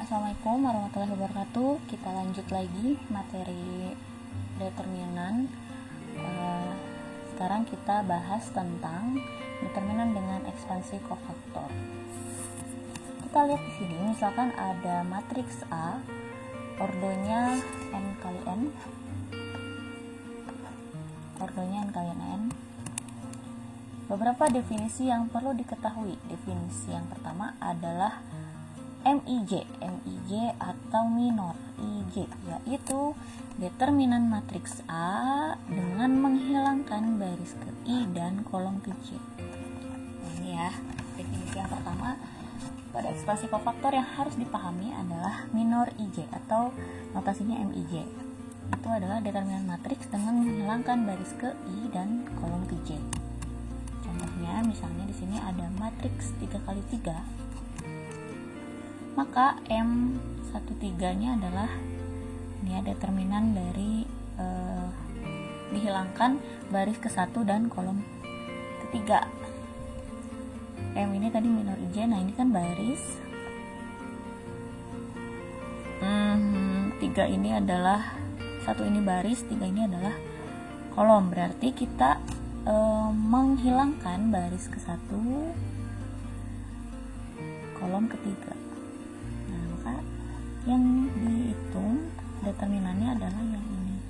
Assalamualaikum warahmatullahi wabarakatuh. Kita lanjut lagi materi determinan. Sekarang kita bahas tentang determinan dengan ekspansi kofaktor. Kita lihat di sini, misalkan ada matriks A, ordonya n kali n, Beberapa definisi yang perlu diketahui. Definisi yang pertama adalah MIJ atau minor IJ, yaitu determinan matriks A dengan menghilangkan baris ke I dan kolom ke J. Nah, ini ya, definisi yang pertama pada ekspansi kofaktor yang harus dipahami adalah minor IJ atau notasinya MIJ. Itu adalah determinan matriks dengan menghilangkan baris ke I dan kolom ke J. Contohnya, misalnya di sini ada matriks 3x3. Maka M13-nya adalah ini ya, determinan dari dihilangkan baris ke-1 dan kolom ketiga. M ini tadi minor IJ, nah ini kan baris. 3 ini adalah 1 ini baris, 3 ini adalah kolom. Berarti kita menghilangkan baris ke-1, kolom ketiga. Yang dihitung determinannya adalah yang ini,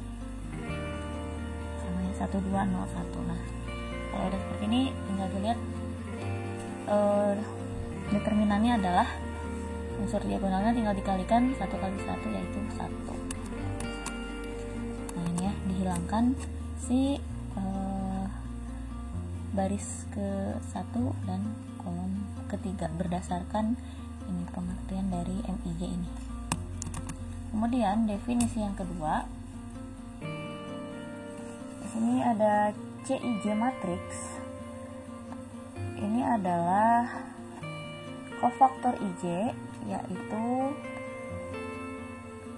sama yang 1, 2, 0, 1. Nah, kalau udah seperti ini tinggal dilihat determinannya adalah unsur diagonalnya tinggal dikalikan 1 kali 1, yaitu 1. Nah, ini ya, dihilangkan si baris ke-1 dan kolom ketiga berdasarkan ini pengertian dari MIJ ini. Kemudian definisi yang kedua, di sini ada CIJ matriks. Ini adalah kofaktor IJ, yaitu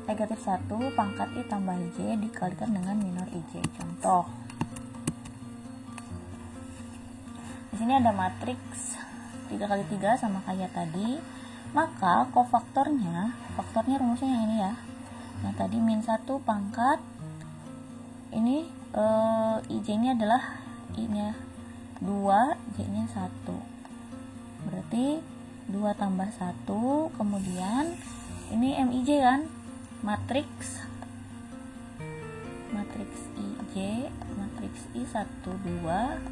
negatif 1 pangkat I tambah J dikalikan dengan minor IJ. Contoh, di sini ada matriks 3x3 sama kayak tadi. Maka kofaktornya rumusnya yang ini ya. Yang tadi min 1 pangkat ini IJ-nya adalah I-nya 2, J-nya 1. Berarti 2 tambah 1, kemudian ini MIJ kan? Matriks IJ, matriks I 1, 2.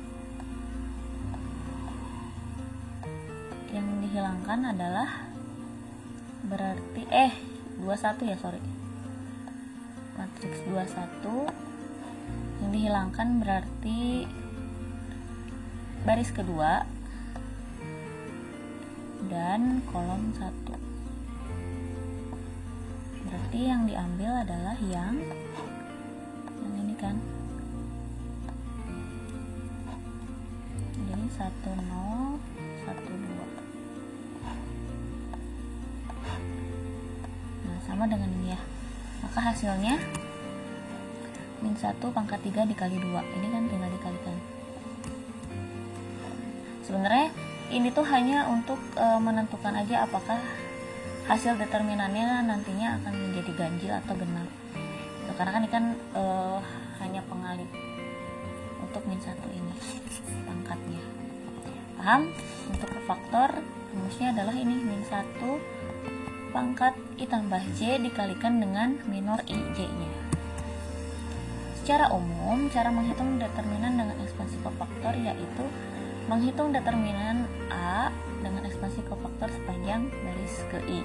Yang dihilangkan adalah berarti 21 ya, sorry. Matriks 21 yang dihilangkan berarti baris kedua dan kolom 1. Berarti yang diambil adalah yang ini kan. Jadi 1, 0, 1, 2. Sama dengan ini ya, maka hasilnya min 1 pangkat 3 dikali 2, ini kan tinggal dikalikan. Sebenarnya ini tuh hanya untuk menentukan aja apakah hasil determinannya nantinya akan menjadi ganjil atau genap. Karena kan ini kan hanya pengalih untuk min 1 ini pangkatnya. Paham? Untuk faktor rumusnya adalah ini min 1 pangkat I tambah J dikalikan dengan minor IJ-nya. Secara umum, cara menghitung determinan dengan ekspansi kofaktor yaitu menghitung determinan A dengan ekspansi kofaktor sepanjang baris ke I.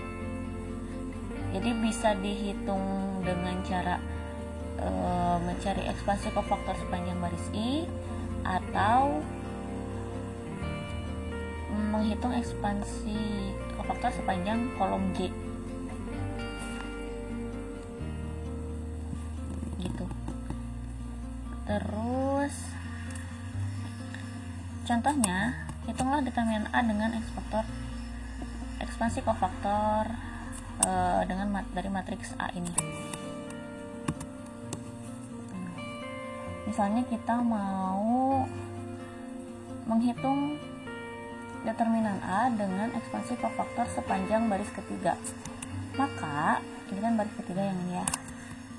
Jadi bisa dihitung dengan cara mencari ekspansi kofaktor sepanjang baris I atau menghitung ekspansi kofaktor sepanjang kolom J gitu. Terus contohnya, hitunglah determinan A dengan ekspansi kofaktor dari matriks A ini. Misalnya kita mau menghitung determinan A dengan ekspansi kofaktor sepanjang baris ketiga. Maka ini kan baris ketiga yang ini ya,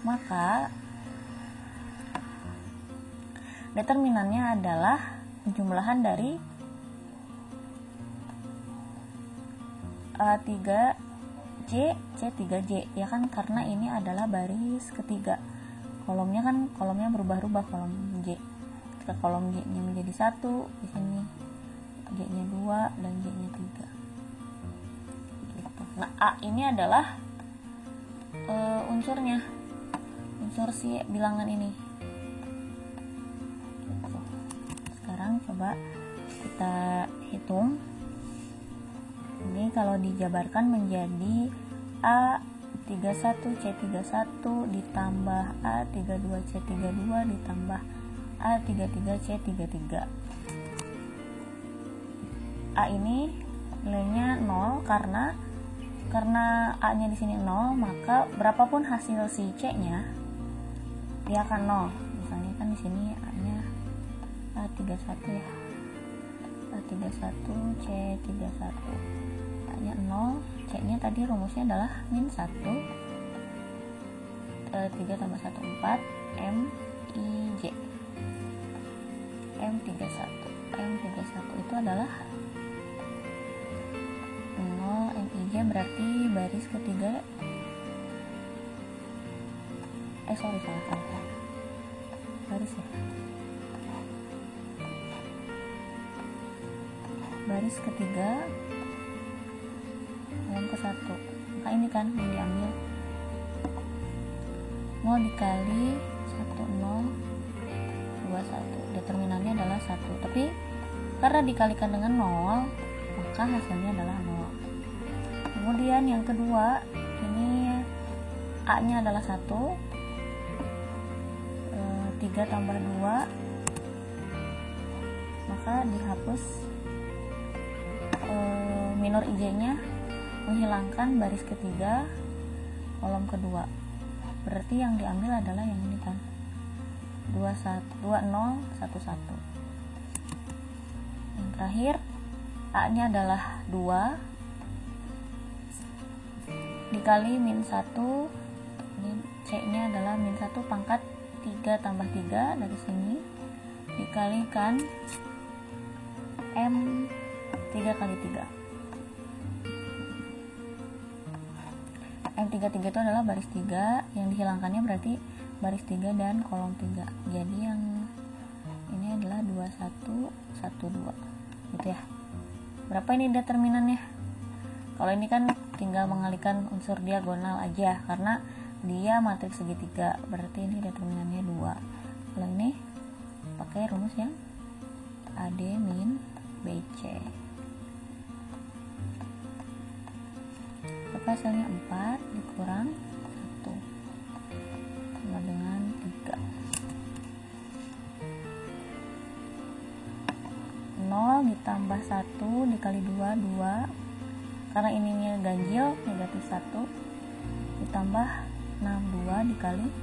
maka determinannya adalah penjumlahan dari A3J C3J ya kan, karena ini adalah baris ketiga. Kolomnya kan kolomnya berubah-ubah, kolom J. Ketika kolom J-nya menjadi 1, di sini J-nya 2 dan J-nya 3. Gitu. Nah, A ini adalah unsurnya. Unsur si bilangan ini. Gitu. Sekarang coba kita hitung. Ini kalau dijabarkan menjadi A31C31 ditambah A32C32 ditambah A33C33. A ini nilainya 0 karena A-nya di sini 0, maka berapapun hasil si C-nya dia akan 0. Misalnya kan di sini A-nya A31 ya. A31C31. A-nya 0, C-nya tadi rumusnya adalah min 1, 3 tambah 1 4, MIJ. M31 itu adalah 0, MIJ berarti baris ketiga. Salah. Baris ya. Baris ketiga kolom ke 1. Maka ini kan yang diambil 0 dikali 1 0 2 1. Determinannya adalah 1. Tapi karena dikalikan dengan 0, maka hasilnya adalah 0. Kemudian yang kedua, ini A-nya adalah 1. 3 tambah 2, maka dihapus minor IJ-nya, menghilangkan baris ketiga kolom kedua. Berarti yang diambil adalah yang ini kan, 2011. Yang terakhir, A-nya adalah 2 dikali min 1, ini C-nya adalah min 1 pangkat 3 tambah 3 dari sini, dikalikan M 3 kali 3. M33 itu adalah baris 3, yang dihilangkannya berarti baris 3 dan kolom 3. Jadi yang ini adalah 21 12 gitu ya. Berapa ini determinannya? Kalau ini kan tinggal mengalihkan unsur diagonal aja karena dia matriks segitiga, berarti ini determinannya 2. Kalau ini pakai rumus yang AD min BC. Maka hasilnya 4 dikurang 1 sama dengan 3. 0 ditambah 1 dikali 2 2, karena ininya ganjil negatif 1, ditambah 62 dikali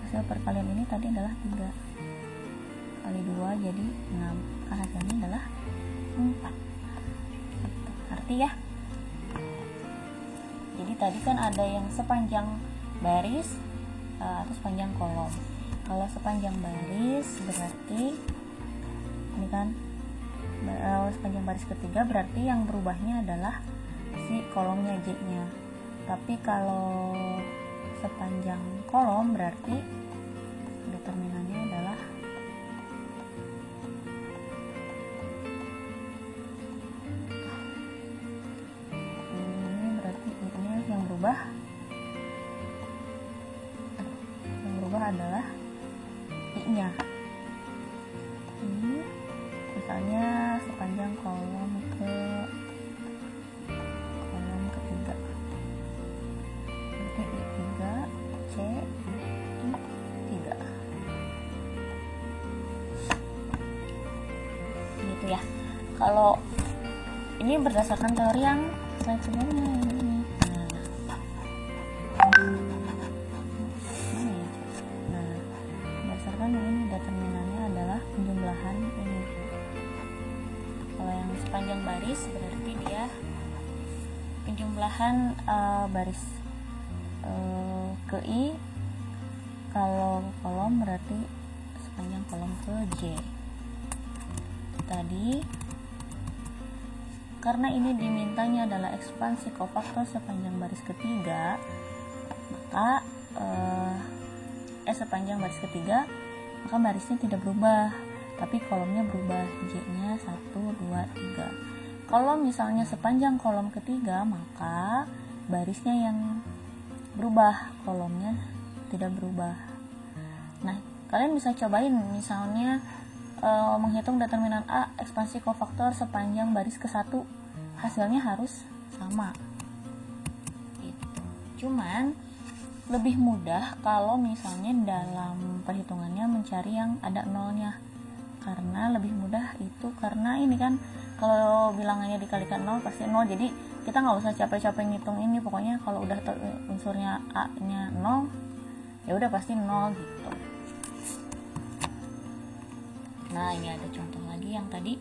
hasil perkalian ini tadi adalah 3 kali 2 jadi 6, maka hasilnya adalah 4. Arti ya. Jadi tadi kan ada yang sepanjang baris atau sepanjang kolom. Kalau sepanjang baris berarti ini kan sepanjang baris ketiga, berarti yang berubahnya adalah si kolomnya J-nya. Tapi kalau sepanjang kolom berarti determinannya adalah ini, berarti ini yang berubah adalah I-nya. Ini misalnya sepanjang kolom ketiga, berarti I3 C I3 gitu ya. Kalau ini berdasarkan teori yang slide sebelumnya ini. Berdasarkan ini determinannya adalah penjumlahan ini. Kalau yang sepanjang baris berarti dia penjumlahan sebelahan baris ke I. Kalau kolom berarti sepanjang kolom ke J. Tadi karena ini dimintanya adalah ekspansi kofaktor sepanjang baris ketiga, maka sepanjang baris ketiga, maka barisnya tidak berubah, tapi kolomnya berubah, J-nya 1, 2, 3. Kalau misalnya sepanjang kolom ketiga, maka barisnya yang berubah, kolomnya tidak berubah. Nah, kalian bisa cobain misalnya menghitung determinan A ekspansi kofaktor sepanjang baris ke-1, hasilnya harus sama gitu. Cuman lebih mudah kalau misalnya dalam perhitungannya mencari yang ada nolnya, karena lebih mudah itu karena ini kan kalau bilangannya dikalikan 0 pasti 0, jadi kita nggak usah capek-capek ngitung ini, pokoknya kalau udah unsurnya A nya 0 ya udah pasti 0 gitu. Nah, ini ada contoh lagi yang tadi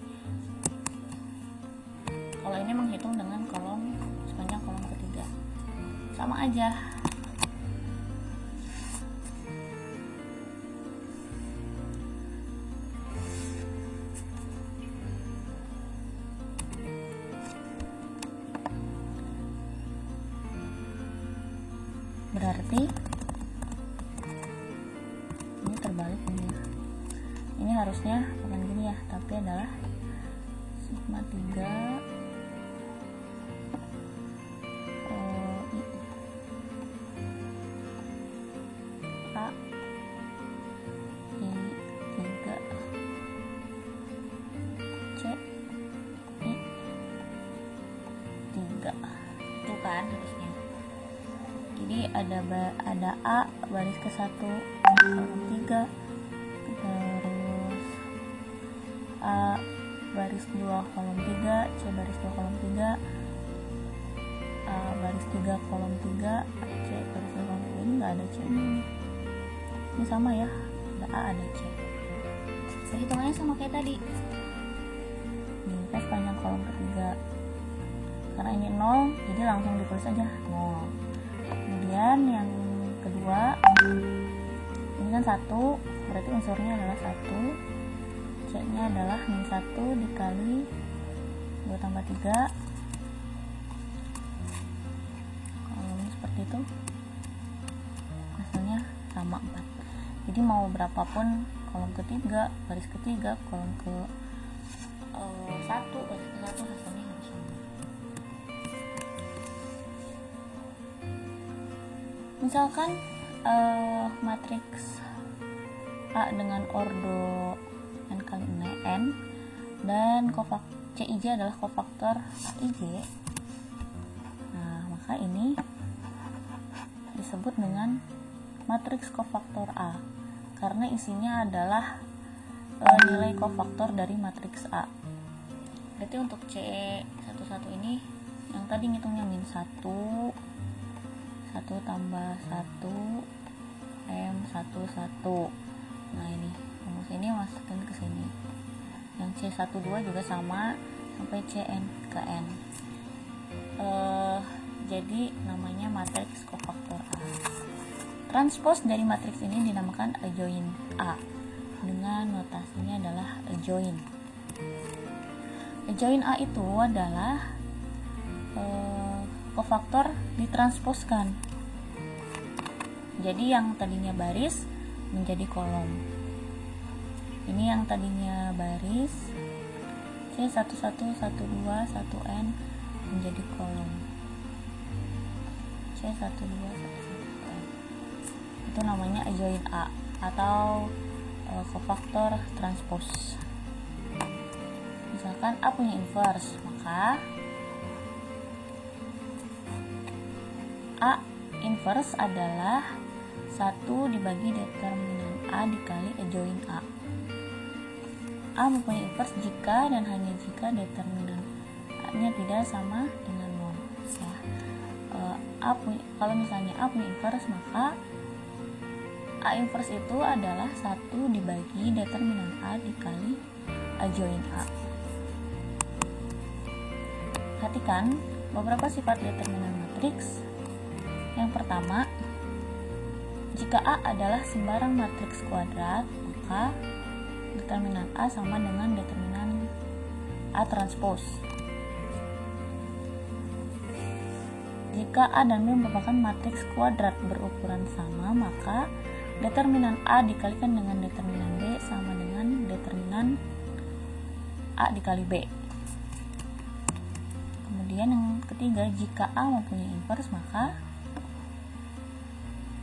kalau ini menghitung dengan kolom sepanjang kolom ketiga, sama aja. Berarti ini terbalik ini ya. Ini harusnya bukan gini ya, tapi adalah sigma 3 I A I 3 C I 3 itu kan harusnya. Jadi ada A baris ke-1 kolom 3, terus A baris 2 kolom 3, C baris 2 kolom 3, A baris 3 kolom 3, C baris 2 kolom 3. Ini nggak ada C ini sama ya, ada A ada C. Perhitungannya sama kayak tadi. Ini kan sepanjang kolom ketiga, karena ini 0 jadi langsung ditulis aja 0. Kemudian yang kedua ini kan 1, berarti unsurnya adalah 1, C nya adalah min 1 dikali 2 tambah 3, kalau seperti itu hasilnya sama 4. Jadi mau berapapun kolom ketiga, baris ketiga, kolom ke 1, baris ke 1 hasilnya harus sama. Misalkan matriks A dengan ordo n kali n dan Cij adalah kofaktor Aij. Nah, maka ini disebut dengan matriks kofaktor A karena isinya adalah nilai kofaktor dari matriks A. Berarti untuk C11 ini yang tadi ngitungnya min 1 tambah 1 M 11. Nah, ini rumus ini masukin ke sini. Yang C12 juga sama sampai Cn ke n. Jadi namanya matriks kofaktor A. Transpose dari matriks ini dinamakan adjoint A dengan notasinya adalah adjoint. Adjoint A itu adalah kofaktor ditransposkan. Jadi yang tadinya baris menjadi kolom. Ini yang tadinya baris C11, 12, 1N menjadi kolom C12, 1N. Itu namanya adjoint A atau kofaktor transpose. Misalkan A punya inverse, maka A inverse adalah 1 dibagi determinan A dikali adjoint A. A mempunyai inverse jika dan hanya jika determinan A-nya tidak sama dengan 0 ya. Kalau misalnya A punya inverse, maka A inverse itu adalah 1 dibagi determinan A dikali adjoint A. Perhatikan beberapa sifat determinan matriks. Yang pertama, jika A adalah sembarang matriks kuadrat, maka determinan A sama dengan determinan A transpose. Jika A dan B merupakan matriks kuadrat berukuran sama, maka determinan A dikalikan dengan determinan B sama dengan determinan A dikali B. Kemudian yang ketiga, jika A mempunyai inverse, maka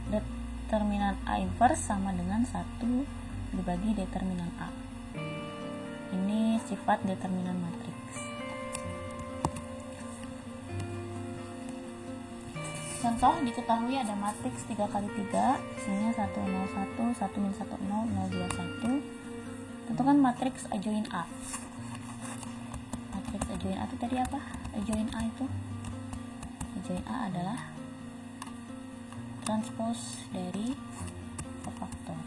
determinan A inverse sama dengan 1 dibagi determinan A. Ini sifat determinan matriks. Contoh, diketahui ada matriks 3x3, isinya 1, 0, 1, 1, min 1, 0, 0, 2, 1. Tentukan matriks adjoin A. Matriks adjoin A itu tadi apa? Adjoin A itu? Adjoin A adalah transpose dari kofaktor.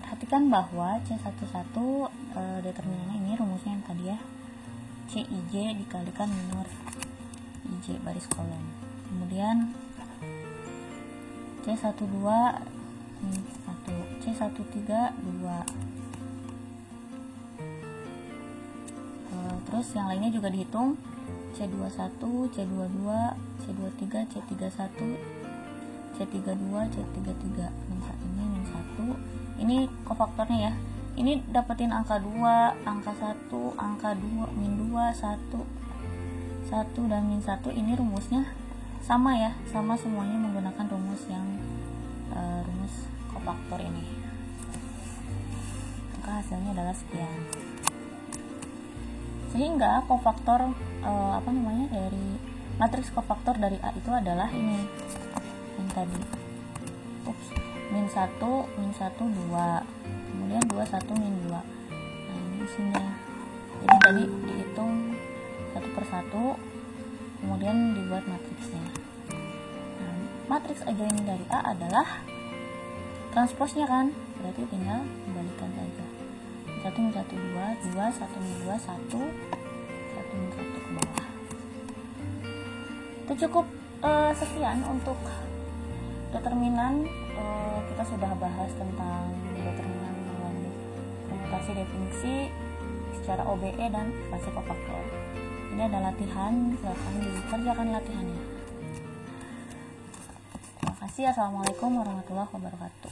Perhatikan bahwa C11 determinannya ini rumusnya yang tadi ya, Cij dikalikan minor Ij baris kolom. Kemudian C12 min 1, C13 2. Terus yang lainnya juga dihitung, C21, C22, C23, C31, C32, C33. Ini min 1. Ini kofaktornya ya. Ini dapetin angka 2, angka 1, angka 2, min 2, 1, 1 dan min 1. Ini rumusnya sama ya, sama semuanya menggunakan rumus yang rumus kofaktor ini. Maka hasilnya adalah sekian. Sehingga kofaktor dari matriks kofaktor dari A itu adalah ini yang tadi. Min 1, min 1, 2. Kemudian 2, 1, min 2. Nah, ini isinya. Jadi tadi dihitung satu per satu, kemudian dibuat matriksnya. Nah, matriks adjoin dari A adalah transposnya kan, berarti tinggal kembalikan saja. 1 min 1, 2, 2, 1 min 2, 1, 1 min 1 ke bawah. Itu cukup sekian untuk determinan. Kita sudah bahas tentang determinan melalui permutasi definisi secara OBE dan ekspansi kofaktor. Ini ada latihan, silakan dikerjakan latihannya. Terima kasih. Assalamualaikum warahmatullahi wabarakatuh.